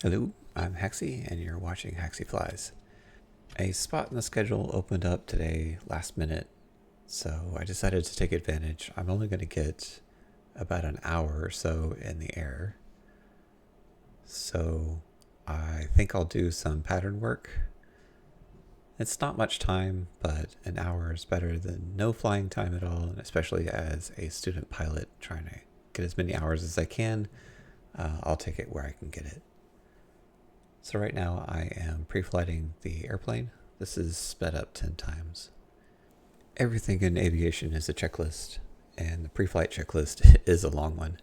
Hello, I'm Hexy, and you're watching Hexy Flies. A spot in the schedule opened up today last minute, so I decided to take advantage. I'm only going to get about an hour or so in the air, so I think I'll do some pattern work. It's not much time, but an hour is better than no flying time at all, and especially as a student pilot trying to get as many hours as I can. I'll take it where I can get it. So right now I am pre-flighting the airplane. This is sped up 10 times. Everything in aviation is a checklist, and the pre-flight checklist is a long one.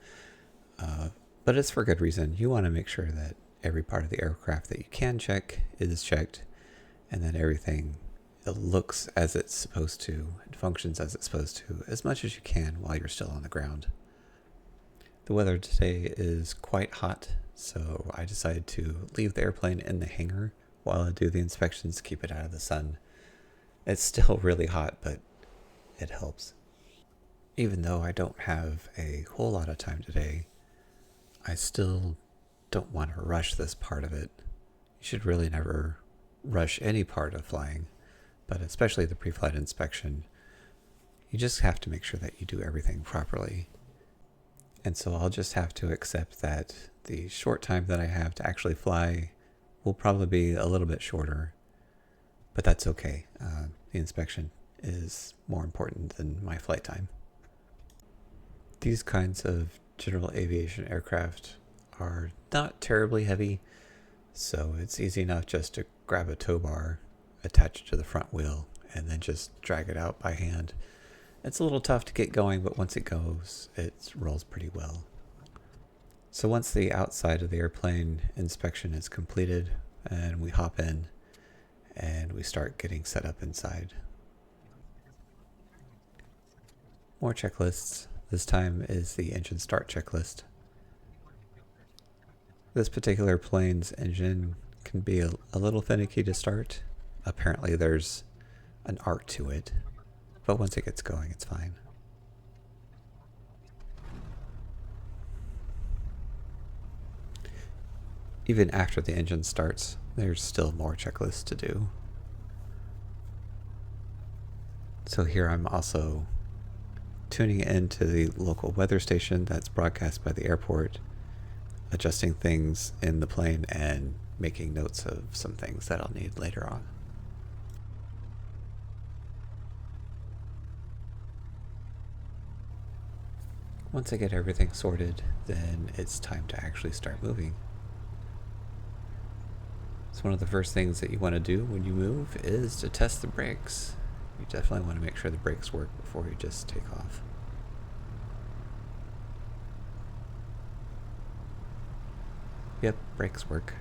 But it's for good reason. You want to make sure that every part of the aircraft that you can check is checked, and that everything looks as it's supposed to and functions as it's supposed to as much as you can while you're still on the ground. The weather today is quite hot, so I decided to leave the airplane in the hangar while I do the inspections to keep it out of the sun. It's still really hot, but it helps. Even though I don't have a whole lot of time today, I still don't want to rush this part of it. You should really never rush any part of flying, but especially the pre-flight inspection. You just have to make sure that you do everything properly. And so I'll just have to accept that the short time that I have to actually fly will probably be a little bit shorter, but that's okay. The inspection is more important than my flight time. These kinds of general aviation aircraft are not terribly heavy, so it's easy enough just to grab a tow bar, attach it to the front wheel, and then just drag it out by hand. It's a little tough to get going, but once it goes, it rolls pretty well. So once the outside of the airplane inspection is completed, and we hop in, and we start getting set up inside. More checklists. This time is the engine start checklist. This particular plane's engine can be a little finicky to start. Apparently there's an art to it, but once it gets going, it's fine. Even after the engine starts, there's still more checklists to do. So here I'm also tuning into the local weather station that's broadcast by the airport, adjusting things in the plane, and making notes of some things that I'll need later on. Once I get everything sorted, then it's time to actually start moving. So one of the first things that you want to do when you move is to test the brakes. You definitely want to make sure the brakes work before you just take off. Yep, brakes work.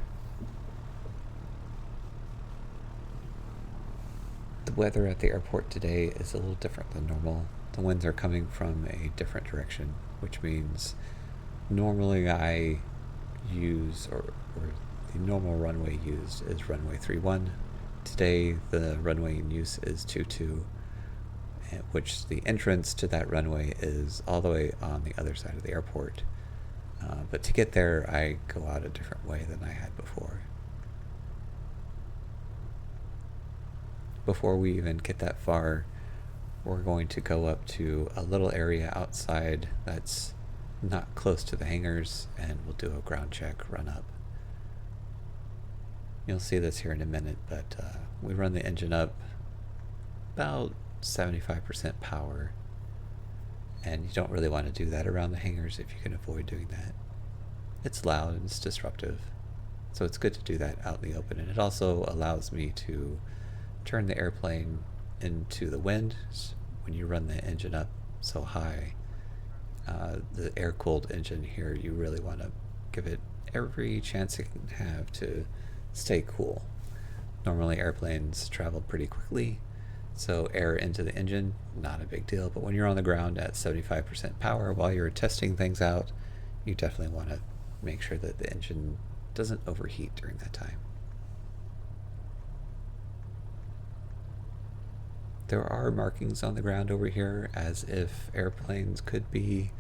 The weather at the airport today is a little different than normal. The winds are coming from a different direction, which means normally I use, or the normal runway used is runway 31. Today the runway in use is 22, which the entrance to that runway is all the way on the other side of the airport. But to get there, I go out a different way than I had before. Before we even get that far, we're going to go up to a little area outside that's not close to the hangars, and we'll do a ground check run up. You'll see this here in a minute, but we run the engine up about 75% power, and you don't really want to do that around the hangars if you can avoid doing that. It's loud and it's disruptive, so it's good to do that out in the open, and it also allows me to turn the airplane into the wind. When you run the engine up so high, the air-cooled engine here, you really want to give it every chance it can have to stay cool. Normally airplanes travel pretty quickly, so air into the engine, not a big deal, but when you're on the ground at 75% power while you're testing things out, you definitely want to make sure that the engine doesn't overheat during that time. There are markings on the ground over here as if airplanes could be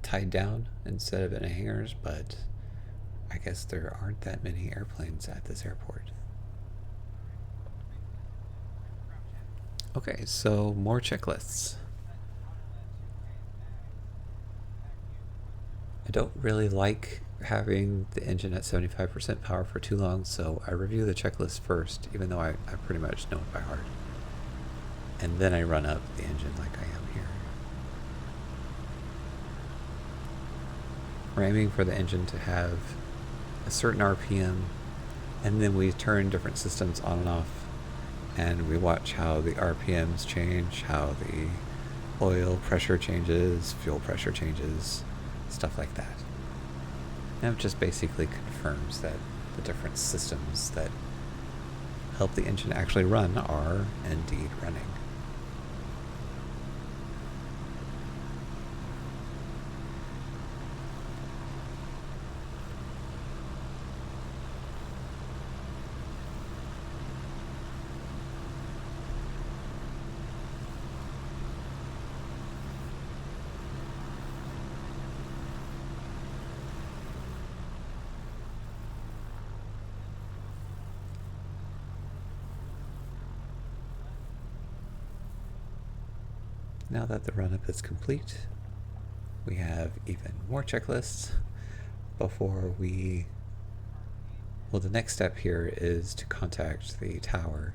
tied down instead of in hangars, but I guess there aren't that many airplanes at this airport. Okay, so more checklists. I don't really like having the engine at 75% power for too long, so I review the checklist first, even though I pretty much know it by heart. And then I run up the engine like I am here. We're aiming for the engine to have a certain RPM, and then we turn different systems on and off, and we watch how the RPMs change, how the oil pressure changes, fuel pressure changes, stuff like that. And it just basically confirms that the different systems that help the engine actually run are indeed running. Now that the run-up is complete, we have even more checklists before we... Well, the next step here is to contact the tower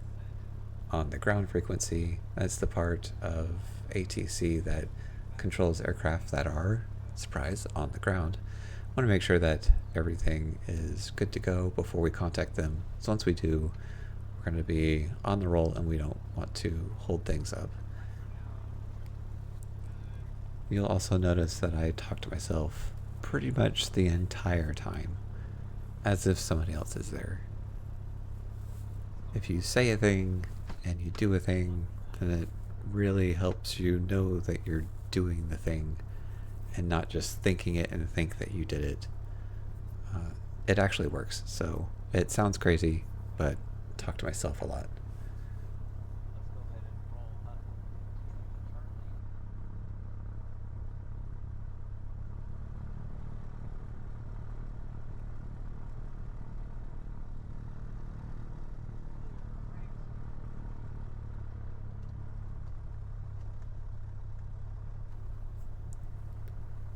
on the ground frequency. That's the part of ATC that controls aircraft that are, surprise, on the ground. I want to make sure that everything is good to go before we contact them. So once we do, we're going to be on the roll and we don't want to hold things up. You'll also notice that I talk to myself pretty much the entire time, as if somebody else is there. If you say a thing and you do a thing, then it really helps you know that you're doing the thing and not just thinking it and think that you did it. It actually works, so it sounds crazy, but I talk to myself a lot.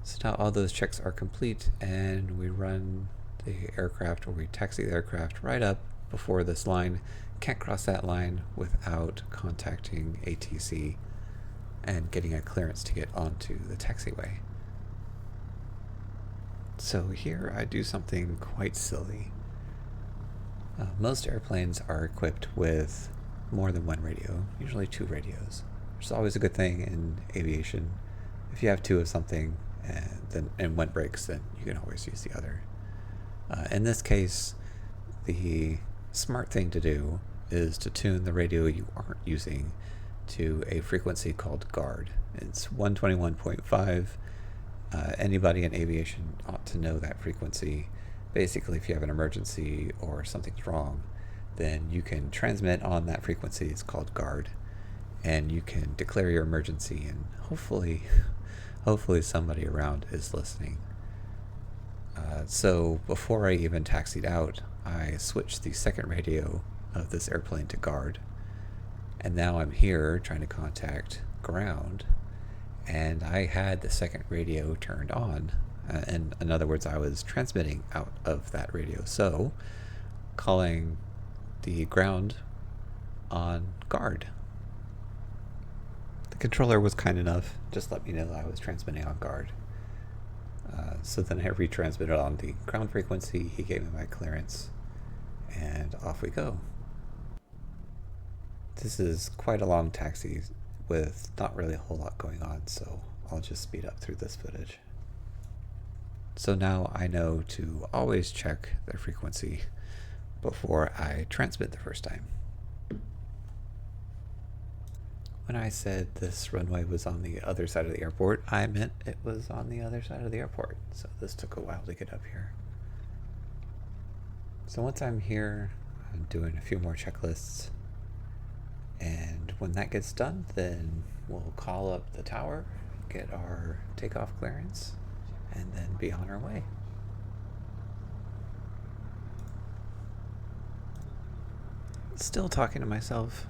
So now all those checks are complete and we run the aircraft, or we taxi the aircraft right up before this line. Can't cross that line without contacting ATC and getting a clearance to get onto the taxiway. So here I do something quite silly. Most airplanes are equipped with more than one radio, usually 2 radios, which is always a good thing in aviation. If you have 2 of something and one breaks, then you can always use the other. In this case, the smart thing to do is to tune the radio you aren't using to a frequency called GUARD. It's 121.5. Anybody in aviation ought to know that frequency. Basically, if you have an emergency or something's wrong, then you can transmit on that frequency. It's called GUARD, and you can declare your emergency, and hopefully somebody around is listening. So before I even taxied out, I switched the second radio of this airplane to GUARD, and now I'm here trying to contact ground, and I had the second radio turned on. In other words, I was transmitting out of that radio, so calling the ground on GUARD. The controller was kind enough, just let me know I was transmitting on GUARD. So then I retransmitted on the ground frequency, he gave me my clearance, and off we go. This is quite a long taxi with not really a whole lot going on, so I'll just speed up through this footage. So now I know to always check the frequency before I transmit the first time. When I said this runway was on the other side of the airport, I meant it was on the other side of the airport. So this took a while to get up here. So once I'm here, I'm doing a few more checklists. And when that gets done, then we'll call up the tower, get our takeoff clearance, and then be on our way. Still talking to myself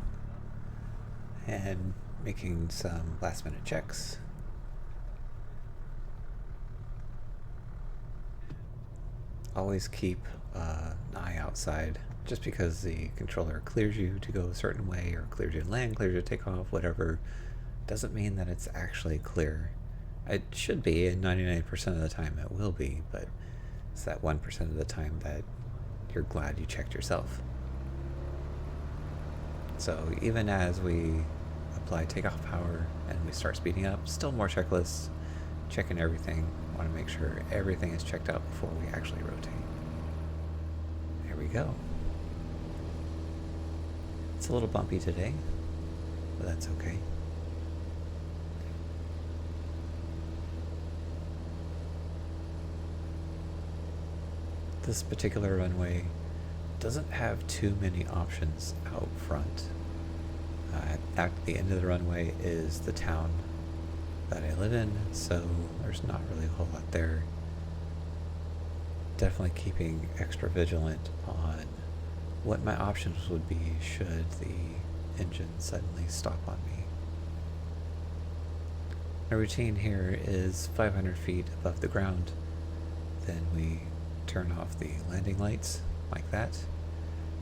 and making some last minute checks. Always keep an eye outside. Just because the controller clears you to go a certain way or clears you to land, clears you to take off, whatever, doesn't mean that it's actually clear. It should be, and 99% of the time it will be, but it's that 1% of the time that you're glad you checked yourself. So even as we apply takeoff power and we start speeding up, still more checklists, checking everything. Want to make sure everything is checked out before we actually rotate. There we go. It's a little bumpy today, but that's okay. This particular runway doesn't have too many options out front. At the end of the runway is the town that I live in, so there's not really a whole lot there. Definitely keeping extra vigilant on what my options would be should the engine suddenly stop on me. My routine here is 500 feet above the ground, then we turn off the landing lights like that,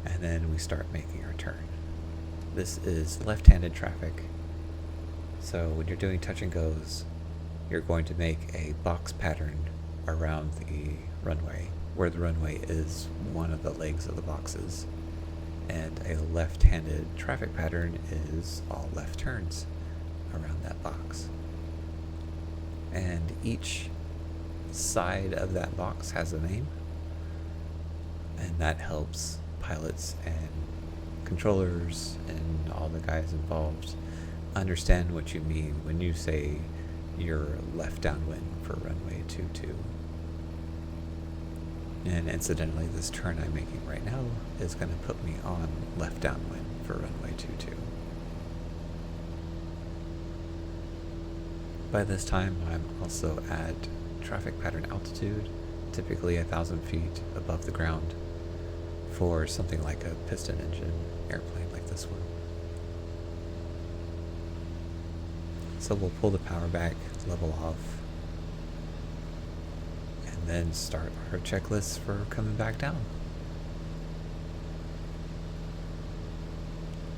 and then we start making our turn. This is left-handed traffic, so when you're doing touch and goes, you're going to make a box pattern around the runway, where the runway is one of the legs of the boxes, and a left-handed traffic pattern is all left turns around that box. And each side of that box has a name, and that helps pilots and controllers and all the guys involved understand what you mean when you say you're left downwind for runway 22. And incidentally, this turn I'm making right now is going to put me on left downwind for runway 22. By this time, I'm also at traffic pattern altitude, typically 1,000 feet above the ground, for something like a piston engine airplane like this one. So we'll pull the power back, level off, and then start our checklist for coming back down.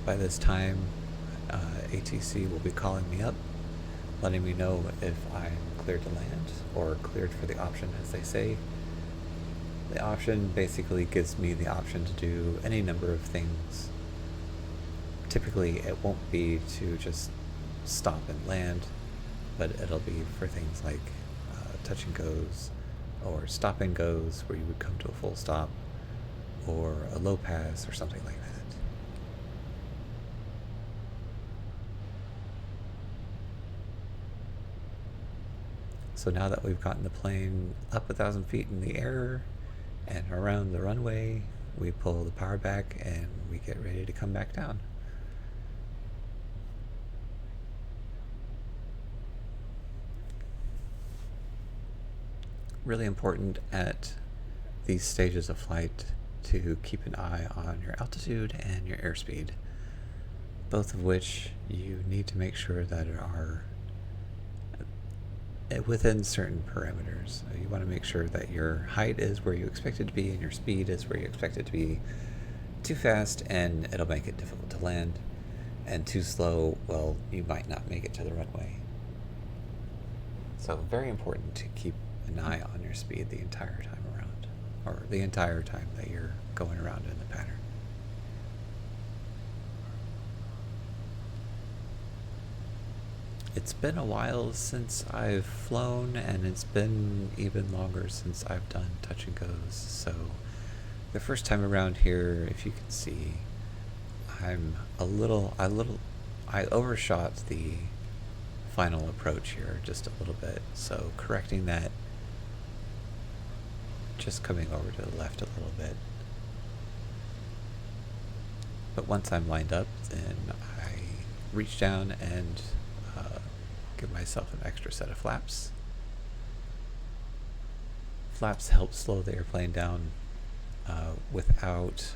By this time, ATC will be calling me up, letting me know if I'm cleared to land or cleared for the option, as they say. The option basically gives me the option to do any number of things. Typically, it won't be to just stop and land, but it'll be for things like touch and goes, or stop and goes, where you would come to a full stop, or a low pass, or something like that. So now that we've gotten the plane up 1,000 feet in the air and around the runway, we pull the power back and we get ready to come back down. Really important at these stages of flight to keep an eye on your altitude and your airspeed, both of which you need to make sure that are within certain parameters. You want to make sure that your height is where you expect it to be and your speed is where you expect it to be. Too fast and it'll make it difficult to land, and too slow, well, you might not make it to the runway. So very important to keep an eye on your speed the entire time around, or the entire time that you're going around in the pattern. It's been a while since I've flown, and it's been even longer since I've done touch and goes. So the first time around here, if you can see, I overshot the final approach here just a little bit. So correcting that, just coming over to the left a little bit. But once I'm lined up, then I reach down and give myself an extra set of flaps. Flaps help slow the airplane down without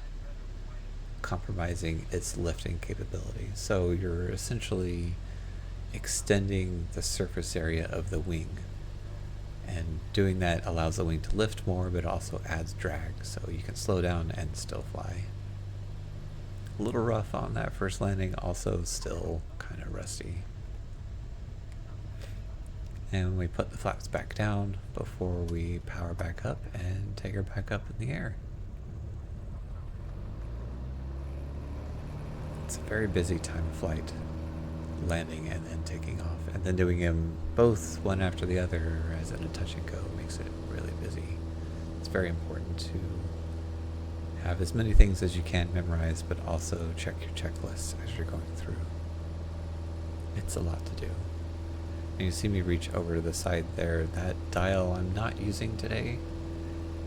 compromising its lifting capability. So you're essentially extending the surface area of the wing. And doing that allows the wing to lift more, but also adds drag, so you can slow down and still fly. A little rough on that first landing, also still kind of rusty. And we put the flaps back down before we power back up and take her back up in the air. It's a very busy time of flight, landing and then taking off, and then doing them both one after the other as in a touch and go makes it really busy. It's very important to have as many things as you can memorize, but also check your checklists as you're going through. It's a lot to do. And you see me reach over to the side there. That dial I'm not using today.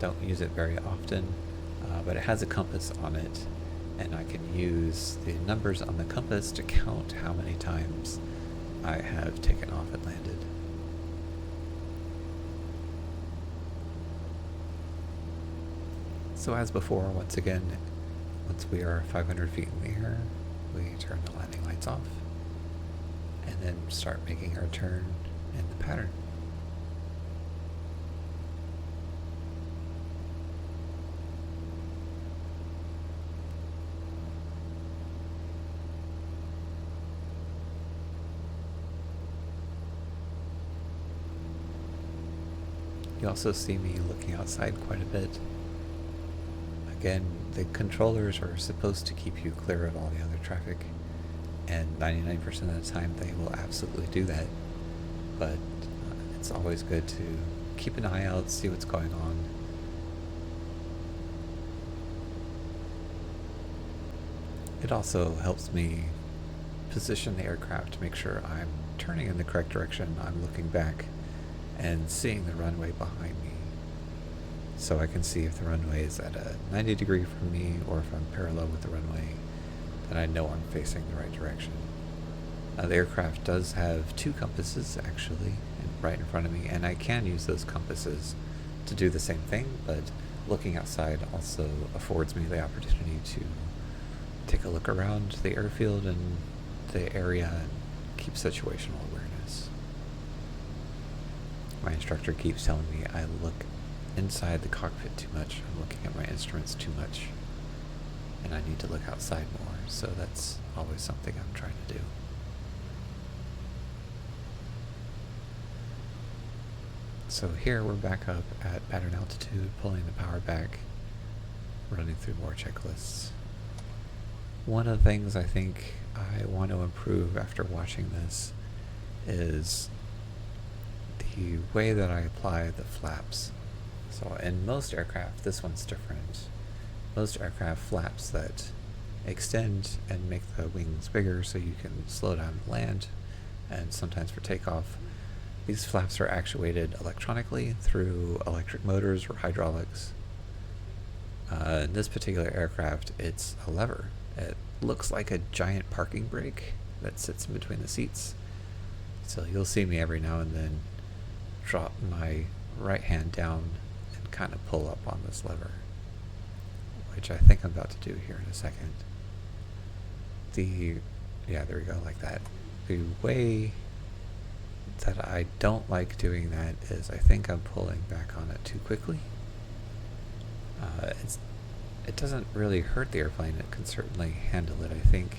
Don't use it very often, but it has a compass on it, and I can use the numbers on the compass to count how many times I have taken off and landed. So as before, once again, once we are 500 feet in the air, we turn the landing lights off and then start making our turn in the pattern. You also see me looking outside quite a bit. Again, the controllers are supposed to keep you clear of all the other traffic, and 99% of the time they will absolutely do that, but it's always good to keep an eye out, see what's going on. It also helps me position the aircraft to make sure I'm turning in the correct direction. I'm looking back and seeing the runway behind me, so I can see if the runway is at a 90 degree from me or if I'm parallel with the runway, then I know I'm facing the right direction. The aircraft does have two compasses actually right in front of me, and I can use those compasses to do the same thing, but looking outside also affords me the opportunity to take a look around the airfield and the area and keep situational awareness. My instructor keeps telling me I look inside the cockpit too much. I'm looking at my instruments too much, and I need to look outside more, so that's always something I'm trying to do. So here we're back up at pattern altitude, pulling the power back, running through more checklists. One of the things I think I want to improve after watching this is the way that I apply the flaps. So in most aircraft, this one's different. Most aircraft flaps that extend and make the wings bigger so you can slow down and land, and sometimes for takeoff. These flaps are actuated electronically through electric motors or hydraulics. In this particular aircraft, it's a lever. It looks like a giant parking brake that sits in between the seats. So you'll see me every now and then drop my right hand down and kind of pull up on this lever, which I think I'm about to do here in a second. Yeah, there we go, like that. The way that I don't like doing that is I think I'm pulling back on it too quickly. It doesn't really hurt the airplane. It can certainly handle it. I think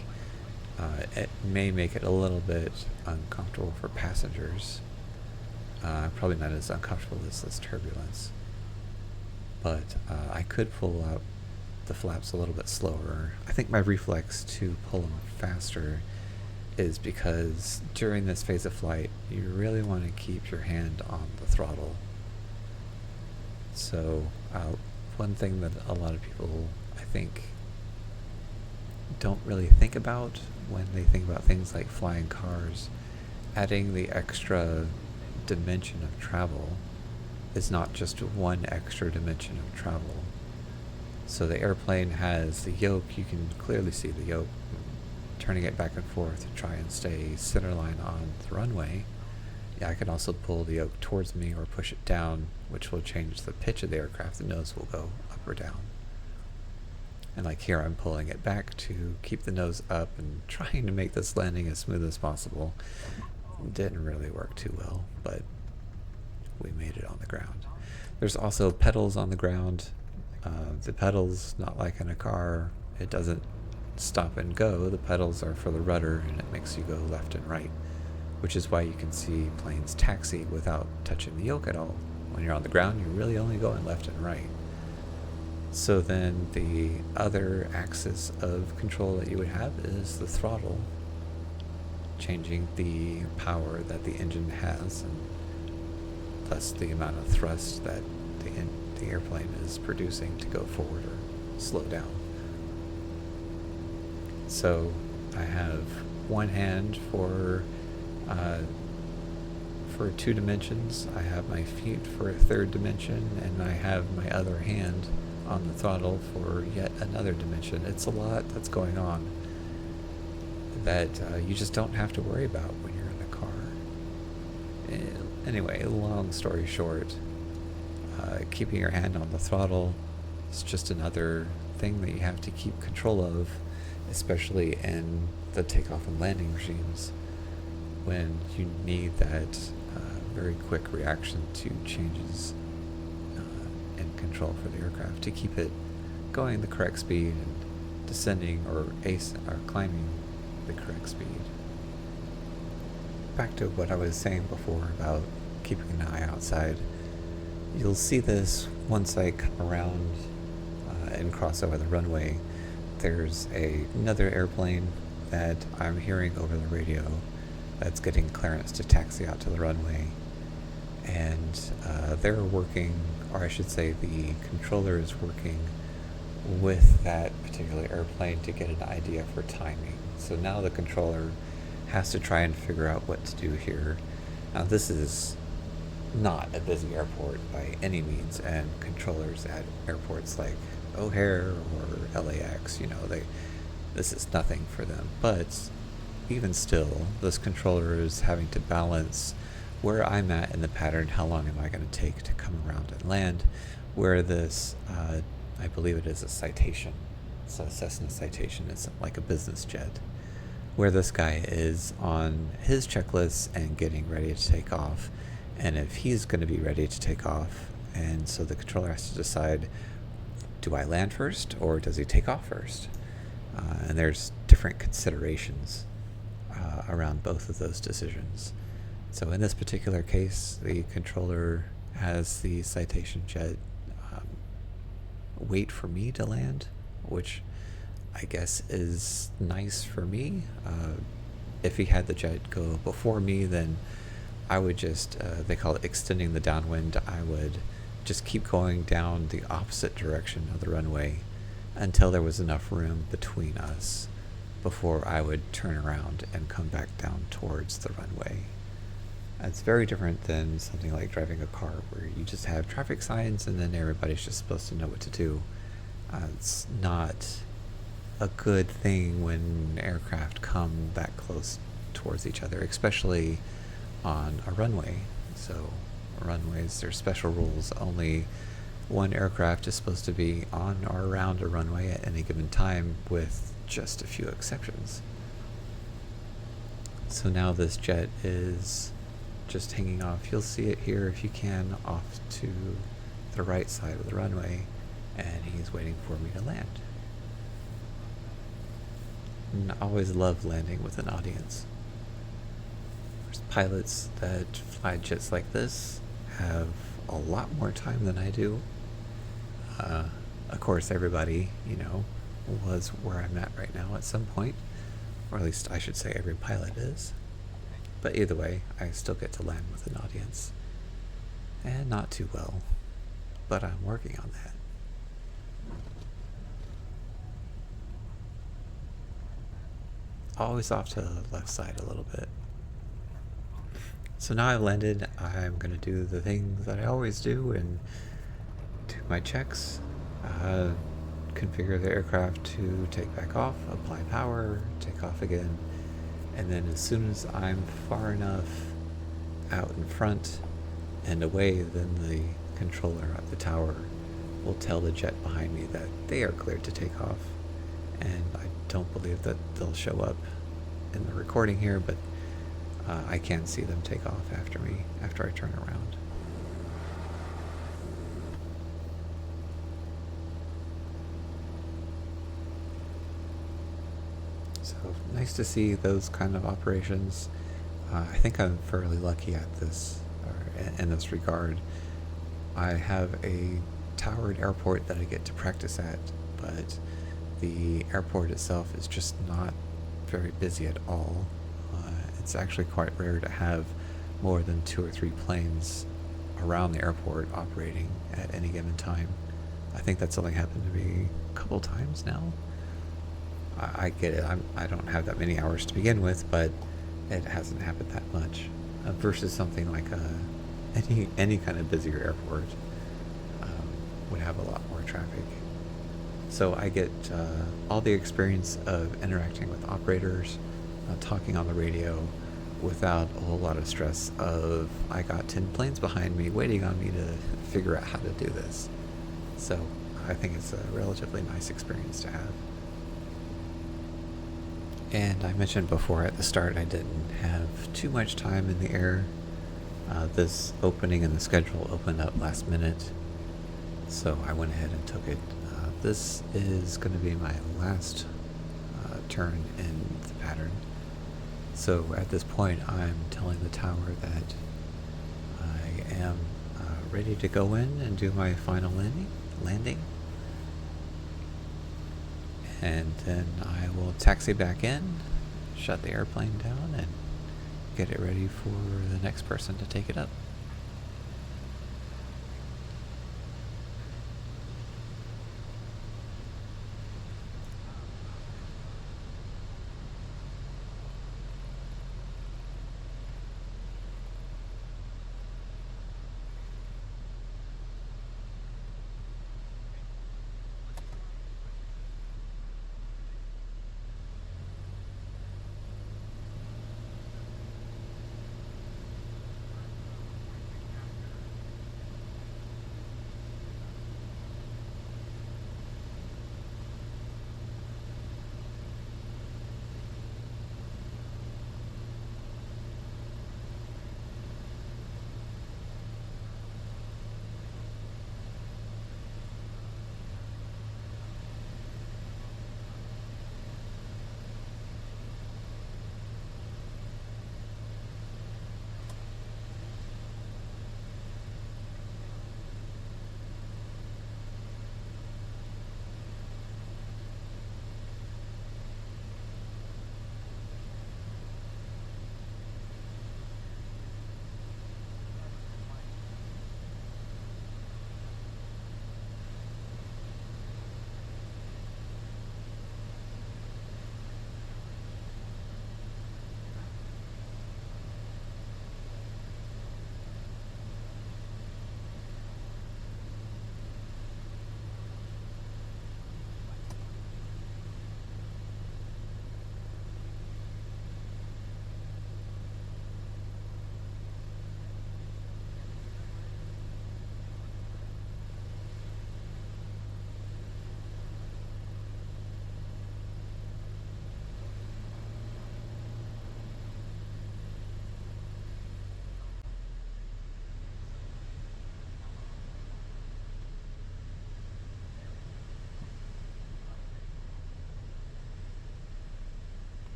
it may make it a little bit uncomfortable for passengers. Probably not as uncomfortable as this turbulence, but I could pull out the flaps a little bit slower. I think my reflex to pull them faster is because during this phase of flight, you really want to keep your hand on the throttle. So one thing that a lot of people, I think, don't really think about when they think about things like flying cars, adding the extra dimension of travel is not just one extra dimension of travel. So the airplane has the yoke, you can clearly see the yoke, turning it back and forth to try and stay centerline on the runway. Yeah, I can also pull the yoke towards me or push it down, which will change the pitch of the aircraft. The nose will go up or down. And like here, I'm pulling it back to keep the nose up and trying to make this landing as smooth as possible. Didn't really work too well, but we made it on the ground. There's also pedals on the ground. The pedals, not like in a car, it doesn't stop and go. The pedals are for the rudder, and it makes you go left and right, which is why you can see planes taxi without touching the yoke at all. When you're on the ground, you're really only going left and right. So then the other axis of control that you would have is the throttle, changing the power that the engine has, and thus the amount of thrust that the airplane is producing to go forward or slow down. So I have one hand for 2 dimensions, I have my feet for a 3rd dimension, and I have my other hand on the throttle for yet another dimension. It's a lot that's going on that you just don't have to worry about when you're in a car. Anyway, long story short, keeping your hand on the throttle is just another thing that you have to keep control of, especially in the takeoff and landing regimes, when you need that very quick reaction to changes in control for the aircraft to keep it going the correct speed and descending or climbing the correct speed. Back to what I was saying before about keeping an eye outside. You'll see this once I come around and cross over the runway. There's another airplane that I'm hearing over the radio that's getting clearance to taxi out to the runway. And they're working, or I should say the controller is working with that particular airplane to get an idea for timing. So now the controller has to try and figure out what to do here. Now this is not a busy airport by any means, and controllers at airports like O'Hare or LAX, this is nothing for them. But even still, this controller is having to balance where I'm at in the pattern, how long am I going to take to come around and land, where this, I believe it is a Citation, it's a Cessna Citation, it's like a business jet, where this guy is on his checklist and getting ready to take off, and if he's going to be ready to take off, and so the controller has to decide, do I land first or does he take off first? And there's different considerations around both of those decisions. So in this particular case, the controller has the Citation jet wait for me to land, which I guess is nice for me. If he had the jet go before me, then I would just, they call it extending the downwind, I would just keep going down the opposite direction of the runway until there was enough room between us before I would turn around and come back down towards the runway. It's very different than something like driving a car where you just have traffic signs and then everybody's just supposed to know what to do. It's not a good thing when aircraft come that close towards each other, especially on a runway. So runways, there's special rules. Only one aircraft is supposed to be on or around a runway at any given time, with just a few exceptions. So now this jet is just hanging off. You'll see it here if you can, off to the right side of the runway, and he's waiting for me to land. And I always love landing with an audience. There's pilots that fly jets like this have a lot more time than I do. Of course, everybody, was where I'm at right now at some point, or at least I should say every pilot is. But either way, I still get to land with an audience. And not too well, but I'm working on that. Always off to the left side a little bit. So now I've landed, I'm going to do the things that I always do and do my checks, configure the aircraft to take back off, apply power, take off again, and then as soon as I'm far enough out in front and away, then the controller at the tower will tell the jet behind me that they are cleared to take off. And I don't believe that they'll show up in the recording here, but I can see them take off after me, after I turn around. So nice to see those kind of operations. I think I'm fairly lucky at this, or in this regard. I have a towered airport that I get to practice at, but the airport itself is just not very busy at all. It's actually quite rare to have more than 2 or 3 planes around the airport operating at any given time. I think that's only happened to me a couple times now. I get it. I don't have that many hours to begin with, but it hasn't happened that much. Versus something like any kind of busier airport would have a lot more traffic. So I get all the experience of interacting with operators, talking on the radio, without a whole lot of stress of I got 10 planes behind me waiting on me to figure out how to do this. So I think it's a relatively nice experience to have. And I mentioned before at the start I didn't have too much time in the air. This opening in the schedule opened up last minute, so I went ahead and took it. This is going to be my last turn in the pattern. So at this point I'm telling the tower that I am ready to go in and do my final landing. And then I will taxi back in, shut the airplane down, and get it ready for the next person to take it up.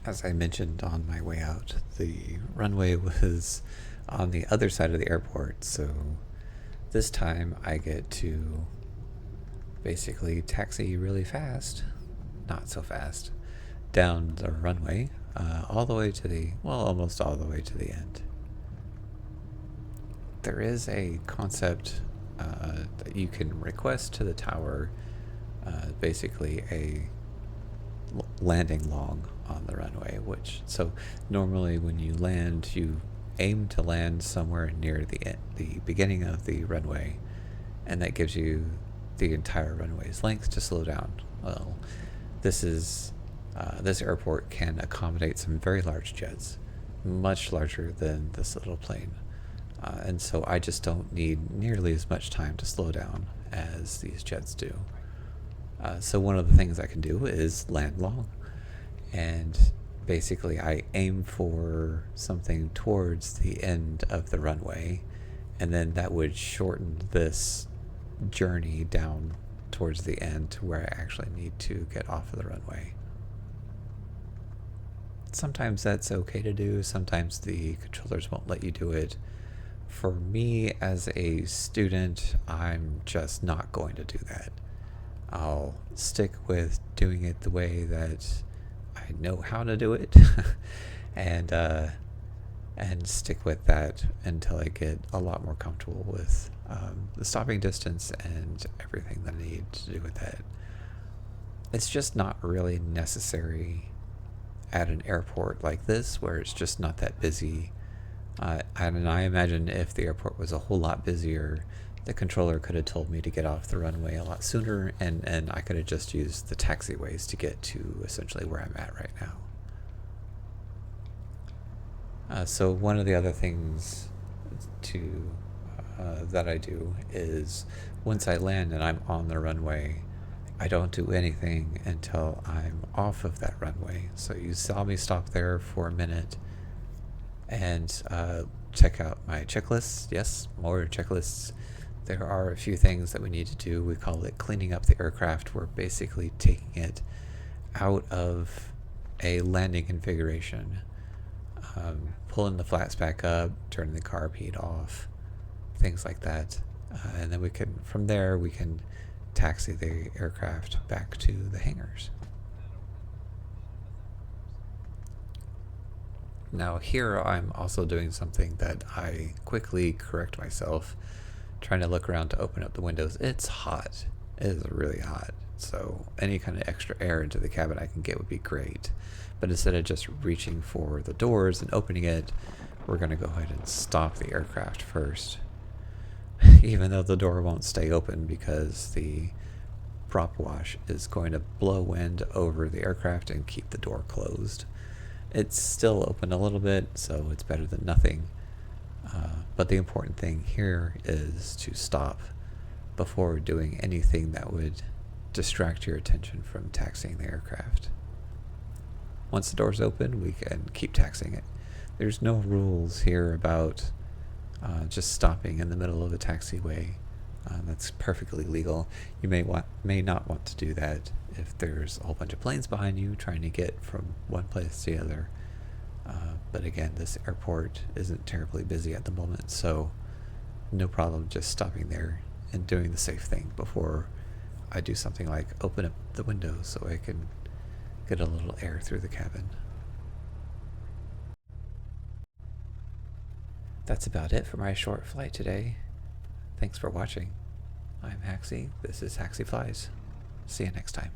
As I mentioned on my way out, the runway was on the other side of the airport, so this time I get to basically taxi really fast, not so fast, down the runway, all the way to almost all the way to the end. There is a concept that you can request to the tower, basically a landing log on the runway, so normally when you land, you aim to land somewhere near the beginning of the runway, and that gives you the entire runway's length to slow down. Well, this airport can accommodate some very large jets, much larger than this little plane. And so I just don't need nearly as much time to slow down as these jets do. So one of the things I can do is land long. And basically I aim for something towards the end of the runway, and then that would shorten this journey down towards the end to where I actually need to get off of the runway. Sometimes that's okay to do, sometimes the controllers won't let you do it. For me as a student, I'm just not going to do that. I'll stick with doing it the way that I know how to do it, and stick with that until I get a lot more comfortable with the stopping distance and everything that I need to do with that. It's just not really necessary at an airport like this, where it's just not that busy. And I imagine if the airport was a whole lot busier, the controller could have told me to get off the runway a lot sooner, and I could have just used the taxiways to get to essentially where I'm at right now. So one of the other things to that I do is once I land and I'm on the runway, I don't do anything until I'm off of that runway. So you saw me stop there for a minute and check out my checklists. Yes, more checklists. There are a few things that we need to do. We call it cleaning up the aircraft. We're basically taking it out of a landing configuration, pulling the flaps back up, turning the carb heat off, things like that. And then we can, from there, we can taxi the aircraft back to the hangars. Now here I'm also doing something that I quickly correct myself, trying to look around to open up the windows. It's hot. It is really hot. So any kind of extra air into the cabin I can get would be great. But instead of just reaching for the doors and opening it, we're going to go ahead and stop the aircraft first. Even though the door won't stay open because the prop wash is going to blow wind over the aircraft and keep the door closed. It's still open a little bit, so it's better than nothing. But the important thing here is to stop before doing anything that would distract your attention from taxiing the aircraft. Once the door's open, we can keep taxiing it. There's no rules here about just stopping in the middle of a taxiway. That's perfectly legal. You may not want to do that if there's a whole bunch of planes behind you trying to get from one place to the other. But again, this airport isn't terribly busy at the moment, so no problem just stopping there and doing the safe thing before I do something like open up the window so I can get a little air through the cabin. That's about it for my short flight today. Thanks for watching. I'm Haxie. This is Haxie Flies. See you next time.